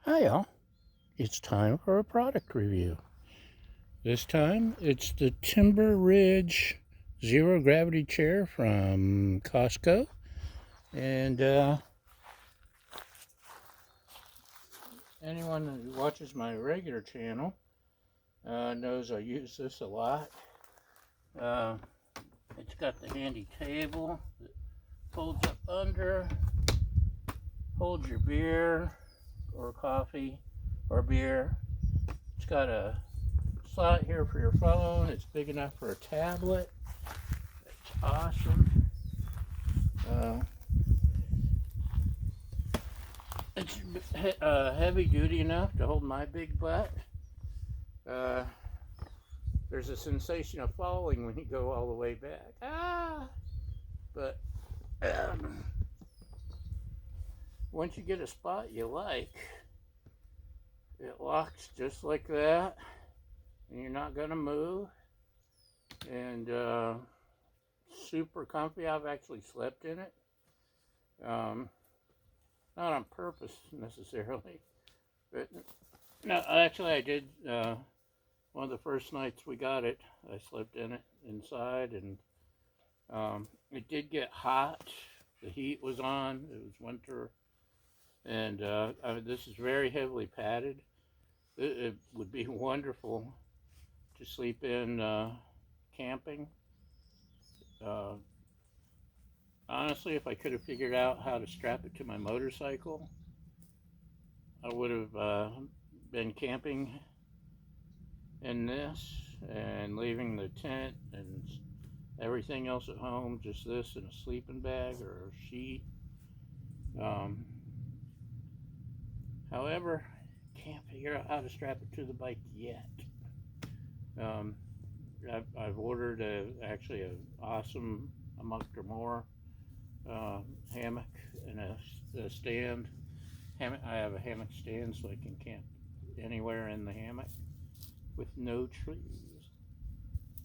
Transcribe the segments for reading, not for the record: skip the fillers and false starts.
Hi y'all, it's time for a product review. This time it's the Timber Ridge Zero Gravity Chair from Costco. And anyone who watches my regular channel knows I use this a lot. It's got the handy table that folds up under, holds your beer or coffee or beer. It's got a slot here for your phone. It's big enough for a tablet. It's awesome. It's heavy duty enough to hold my big butt. There's a sensation of falling when you go all the way back. But once you get a spot you like, it locks just like that, and you're not gonna move. And super comfy. I've actually slept in it. Not on purpose necessarily, but no, actually I did. One of the first nights we got it, I slept in it inside, and it did get hot. The heat was on. It was winter, and this is very heavily padded. It would be wonderful to sleep in camping. Honestly, if I could have figured out how to strap it to my motorcycle, I would have been camping in this and leaving the tent and everything else at home, just this in a sleeping bag or a sheet. However, can't figure out how to strap it to the bike yet. I've ordered actually an awesome, a month or more, hammock and a stand. I have a hammock stand so I can camp anywhere in the hammock with no trees.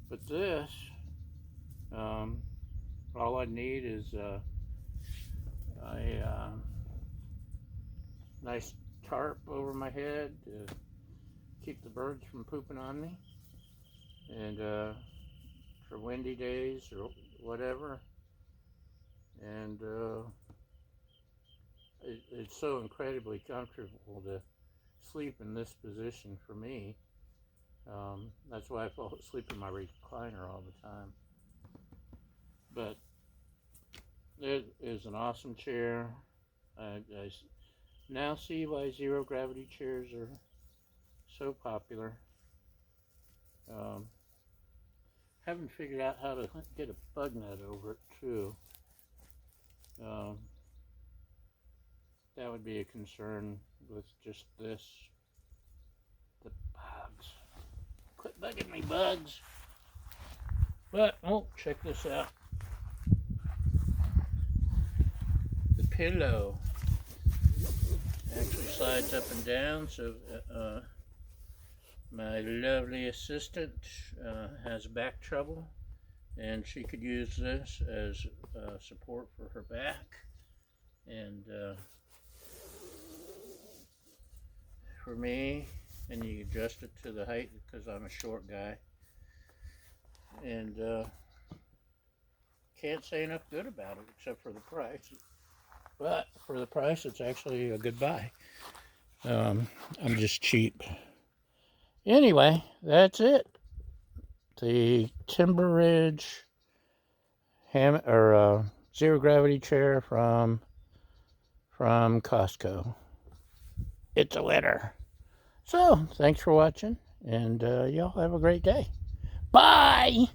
But this, all I need is a nice tarp over my head to keep the birds from pooping on me, and for windy days or whatever. And it's so incredibly comfortable to sleep in this position for me. That's why I fall asleep in my recliner all the time. But it is an awesome chair. I now see why zero gravity chairs are so popular. Haven't figured out how to get a bug net over it too. That would be a concern with just this. The bugs. Quit bugging me, bugs. But, oh, check this out. The pillow actually slides up and down, so my lovely assistant has back trouble, and she could use this as support for her back. And for me, and you adjust it to the height because I'm a short guy, and can't say enough good about it except for the price. But for the price, it's actually a good buy. I'm just cheap. Anyway, that's it. The Timber Ridge zero gravity chair from Costco. It's a winner. So, thanks for watching, and y'all have a great day. Bye!